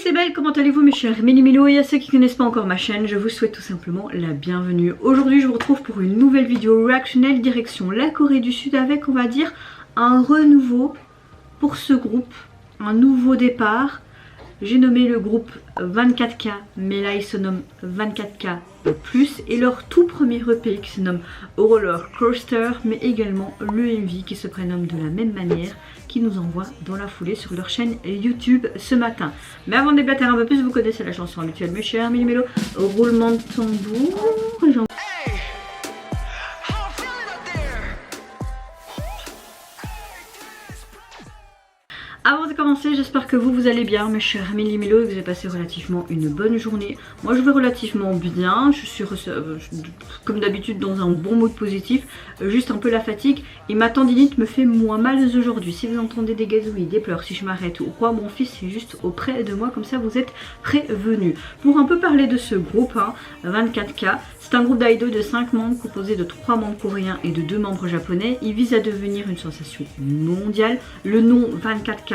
c'est Belle, comment allez-vous mes chers Méli-Mélo? Et à ceux qui ne connaissent pas encore ma chaîne, je vous souhaite tout simplement la bienvenue. Aujourd'hui je vous retrouve pour une nouvelle vidéo réactionnelle direction la Corée du Sud avec, on va dire, un renouveau pour ce groupe, un nouveau départ. J'ai nommé le groupe 24K, mais là ils se nomment 24K plus, et leur tout premier EP qui se nomme Roller Coaster, mais également le MV qui se prénomme de la même manière, qui nous envoie dans la foulée sur leur chaîne YouTube ce matin. Mais avant de déblatérer un peu plus, vous connaissez la chanson habituelle mes chers Méli-Mélo, roulement de tambour. Avant de commencer, j'espère que vous allez bien mes chers Méli-Mélo et que vous avez passé relativement une bonne journée. Moi je vais relativement bien, je suis comme d'habitude dans un bon mood positif, juste un peu la fatigue et ma tendinite me fait moins mal aujourd'hui. Si vous entendez des gazouillis, des pleurs, si je m'arrête ou quoi, mon fils est juste auprès de moi, comme ça vous êtes prévenus. Pour un peu parler de ce groupe, 24K, c'est un groupe d'idol de 5 membres composé de 3 membres coréens et de 2 membres japonais. Il vise à devenir une sensation mondiale. Le nom 24K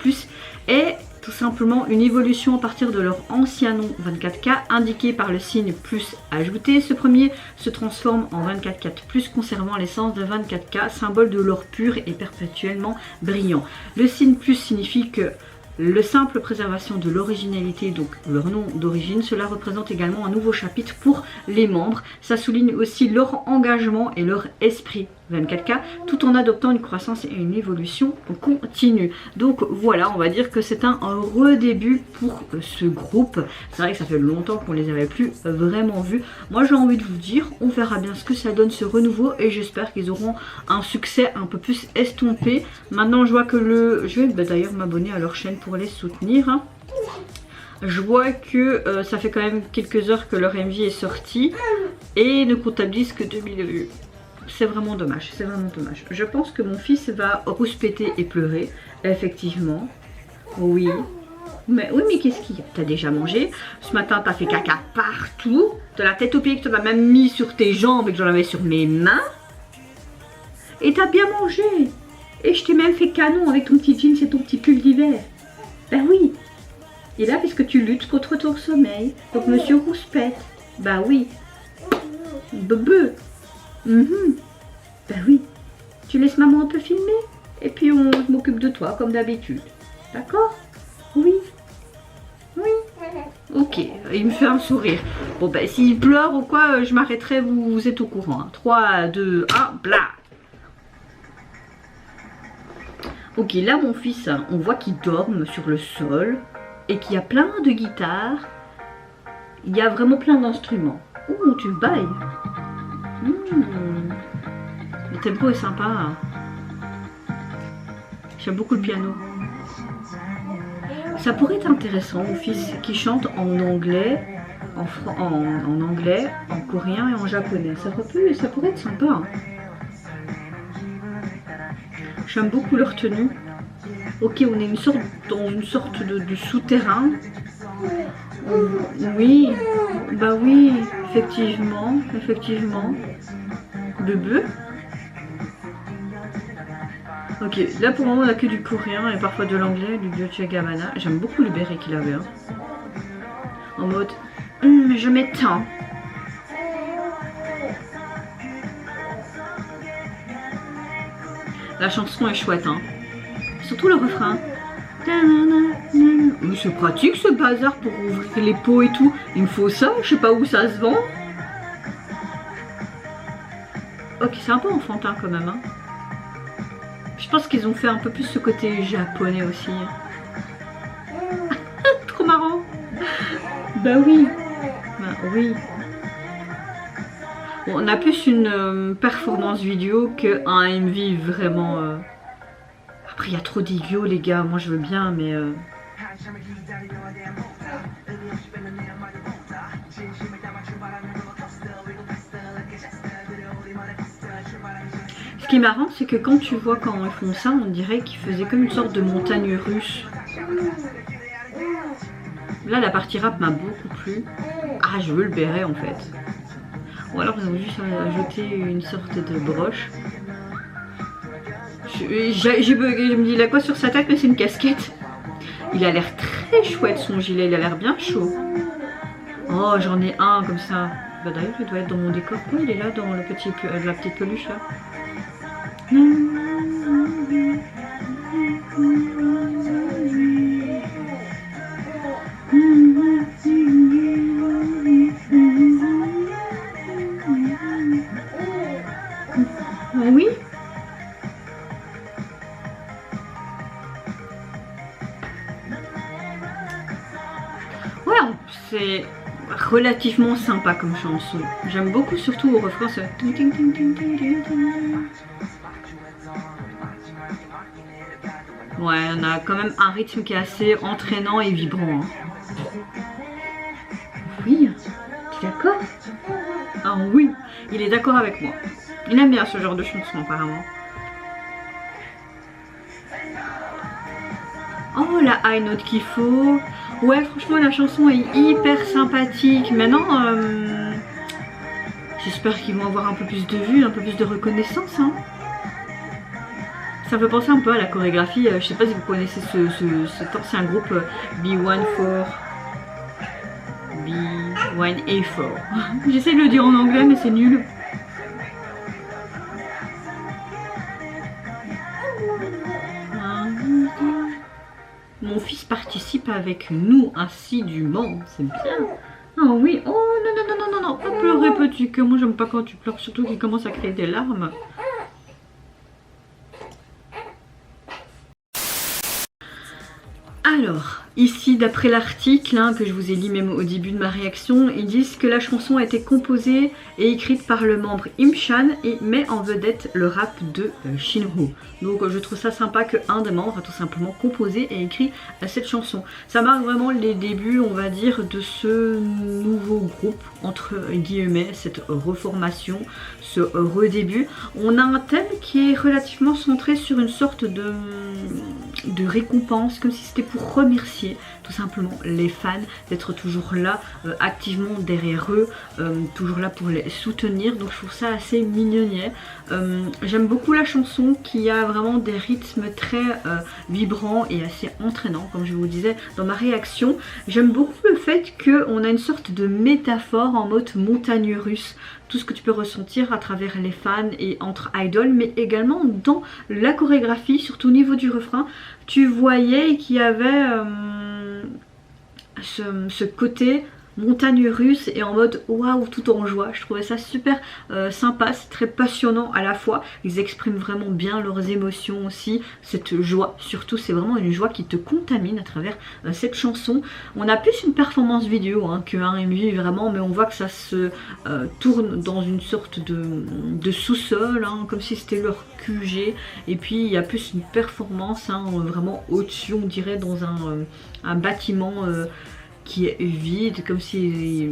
plus est tout simplement une évolution à partir de leur ancien nom 24K indiqué par le signe plus ajouté. Ce premier se transforme en 24K plus conservant l'essence de 24K, symbole de l'or pur et perpétuellement brillant. Le signe plus signifie que le simple préservation de l'originalité, donc leur nom d'origine, cela représente également un nouveau chapitre pour les membres. Ça souligne aussi leur engagement et leur esprit 24K, tout en adoptant une croissance et une évolution continue. Donc voilà, on va dire que c'est un redébut pour ce groupe. C'est vrai que ça fait longtemps qu'on les avait plus vraiment vus. Moi j'ai envie de vous dire, on verra bien ce que ça donne ce renouveau et j'espère qu'ils auront un succès un peu plus estompé. Maintenant je vois que je vais d'ailleurs m'abonner à leur chaîne pour les soutenir. Je vois que ça fait quand même quelques heures que leur MV est sorti et ne comptabilise que 2000 vues. C'est vraiment dommage, c'est vraiment dommage. Je pense que mon fils va rouspéter et pleurer, effectivement. Oui. Mais oui, mais qu'est-ce qu'il y a? T'as déjà mangé? Ce matin, t'as fait caca partout. De la tête aux pieds, que tu m'as même mis sur tes jambes et que j'en avais sur mes mains. Et t'as bien mangé. Et je t'ai même fait canon avec ton petit jean et ton petit pull d'hiver. Ben oui. Et là, puisque tu luttes contre ton sommeil, donc monsieur rouspète. Bah oui. Bebe. Ben oui, tu laisses maman un peu filmer et puis je m'occupe de toi comme d'habitude. D'accord? Oui. Oui. Ok, il me fait un sourire. Bon ben s'il pleure ou quoi, je m'arrêterai, vous êtes au courant. 3, 2, 1, bla. Ok, là mon fils, on voit qu'il dorme sur le sol et qu'il y a plein de guitares. Il y a vraiment plein d'instruments. Ouh, tu bailles. Le tempo est sympa. J'aime beaucoup le piano. Ça pourrait être intéressant, mon fils qui chante en anglais, en anglais, en coréen et en japonais. Ça pourrait être sympa. J'aime beaucoup leur tenue. Ok, on est dans une sorte de souterrain. Oui, bah oui, effectivement. Bebe. Ok, là pour le moment on a que du coréen et parfois de l'anglais, du Dolce & Gabbana. J'aime beaucoup le béret qu'il avait. En mode, je m'étends. La chanson est chouette, hein. Surtout le refrain. Mais c'est pratique ce bazar pour ouvrir les pots et tout. Il me faut ça, je sais pas où ça se vend. Ok, c'est un peu enfantin quand même. Hein. Je pense qu'ils ont fait un peu plus ce côté japonais aussi. Trop marrant. Bah oui. Bah oui. Bon, on a plus une performance vidéo qu'un MV vraiment... Après il y a trop d'idiots les gars, moi je veux bien mais... Ce qui est marrant, c'est que quand tu vois quand ils font ça, on dirait qu'ils faisaient comme une sorte de montagne russe. Là, la partie rap m'a beaucoup plu. Ah, je veux le béret en fait. Ou alors ils ont juste ajouté une sorte de broche. Je me dis, il a quoi sur sa tête? Mais c'est une casquette. Il a l'air très très chouette son gilet, il a l'air bien chaud. Oh, j'en ai un comme ça. Bah d'ailleurs, il doit être dans mon décor. Oh, il est là dans le petit, la petite peluche là. Oui. Ouais, c'est relativement sympa comme chanson. J'aime beaucoup, surtout au refrain ce... Ouais, on a quand même un rythme qui est assez entraînant et vibrant. Hein. Oui, tu es d'accord? Ah oui, il est d'accord avec moi. Il aime bien ce genre de chanson apparemment. Oh, la high note qu'il faut. Ouais, franchement, la chanson est hyper sympathique. Maintenant, j'espère qu'ils vont avoir un peu plus de vues, un peu plus de reconnaissance. Hein. Ça me fait penser un peu à la chorégraphie. Je sais pas si vous connaissez cet ancien groupe B1A4. J'essaie de le dire en anglais, mais c'est nul. Mon fils participe avec nous assidûment, c'est bien. Ah oui, oh non, pas pleurer petit cœur, moi j'aime pas quand tu pleures, surtout qu'il commence à créer des larmes. Alors, ici d'après l'article que je vous ai lu même au début de ma réaction, ils disent que la chanson a été composée et écrite par le membre Imchan et met en vedette le rap de Shinho. Donc je trouve ça sympa qu'un des membres a tout simplement composé et écrit cette chanson. Ça marque vraiment les débuts, on va dire, de ce nouveau groupe, entre guillemets, cette reformation, ce redébut. On a un thème qui est relativement centré sur une sorte de récompense, comme si c'était pour remercier tout simplement les fans d'être toujours là, activement derrière eux, toujours là pour les soutenir. Donc je trouve ça assez mignonnier. J'aime beaucoup la chanson qui a vraiment des rythmes très vibrants et assez entraînants, comme je vous disais dans ma réaction. J'aime beaucoup le fait qu'on a une sorte de métaphore en mode montagne russe, tout ce que tu peux ressentir à travers les fans et entre idoles, mais également dans la chorégraphie, surtout au niveau du refrain. Tu voyais qu'il y avait ce côté montagne russe et en mode waouh, tout en joie. Je trouvais ça super sympa, c'est très passionnant à la fois. Ils expriment vraiment bien leurs émotions aussi, cette joie. Surtout, c'est vraiment une joie qui te contamine à travers cette chanson. On a plus une performance vidéo qu'un MV vraiment, mais on voit que ça se tourne dans une sorte de sous-sol, comme si c'était leur QG. Et puis il y a plus une performance vraiment au-dessus, on dirait, dans un bâtiment qui est vide, comme si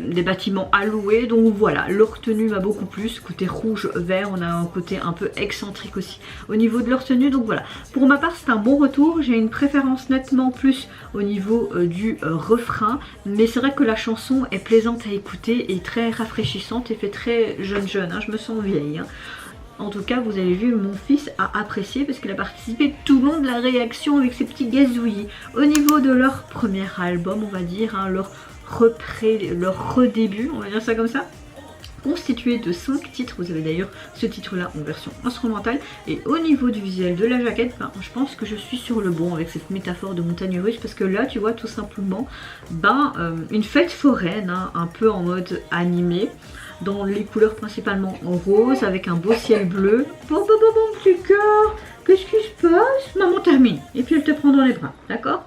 des bâtiments alloués. Donc voilà, leur tenue m'a beaucoup plu. Côté rouge vert, on a un côté un peu excentrique aussi au niveau de leur tenue. Donc voilà, pour ma part c'est un bon retour. J'ai une préférence nettement plus au niveau du refrain, mais c'est vrai que la chanson est plaisante à écouter et très rafraîchissante et fait très jeune, je me sens vieille. En tout cas, vous avez vu, mon fils a apprécié parce qu'il a participé tout le long de la réaction avec ses petits gazouillis. Au niveau de leur premier album, on va dire, leur redébut, on va dire ça comme ça, constitué de 5 titres. Vous avez d'ailleurs ce titre là en version instrumentale. Et au niveau du visuel de la jaquette, je pense que je suis sur le bon avec cette métaphore de montagne russe, parce que là tu vois tout simplement une fête foraine, un peu en mode animé, dans les couleurs principalement en rose, avec un beau ciel bleu. Bon petit cœur, qu'est-ce qui se passe? Maman termine, et puis elle te prend dans les bras, d'accord?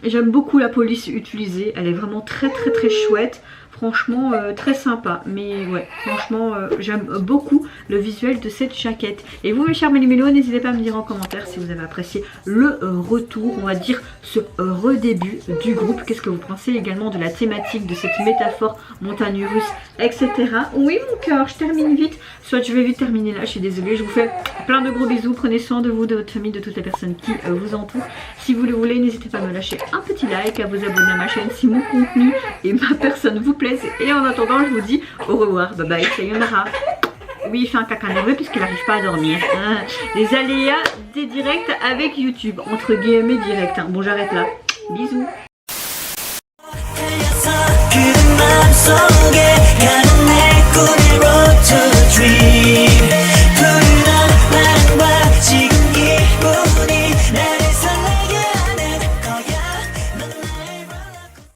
J'aime beaucoup la police utilisée, elle est vraiment très chouette. Franchement très sympa, mais ouais, franchement j'aime beaucoup le visuel de cette jaquette. Et vous mes chers mélimélos, n'hésitez pas à me dire en commentaire si vous avez apprécié le retour, on va dire ce redébut du groupe. Qu'est-ce que vous pensez également de la thématique, de cette métaphore montagne russe, etc. Oui mon cœur, je termine vite, soit je vais vite terminer là, je suis désolée. Je vous fais plein de gros bisous, prenez soin de vous, de votre famille, de toutes les personnes qui vous entourent. Si vous le voulez, n'hésitez pas à me lâcher un petit like, à vous abonner à ma chaîne si mon contenu et ma personne vous plaît. Et en attendant, je vous dis au revoir, bye bye, sayonara. Oui, il fait un caca nerveux puisqu'il n'arrive pas à dormir. Les aléas des directs avec YouTube, entre guillemets direct. Bon, j'arrête là. Bisous.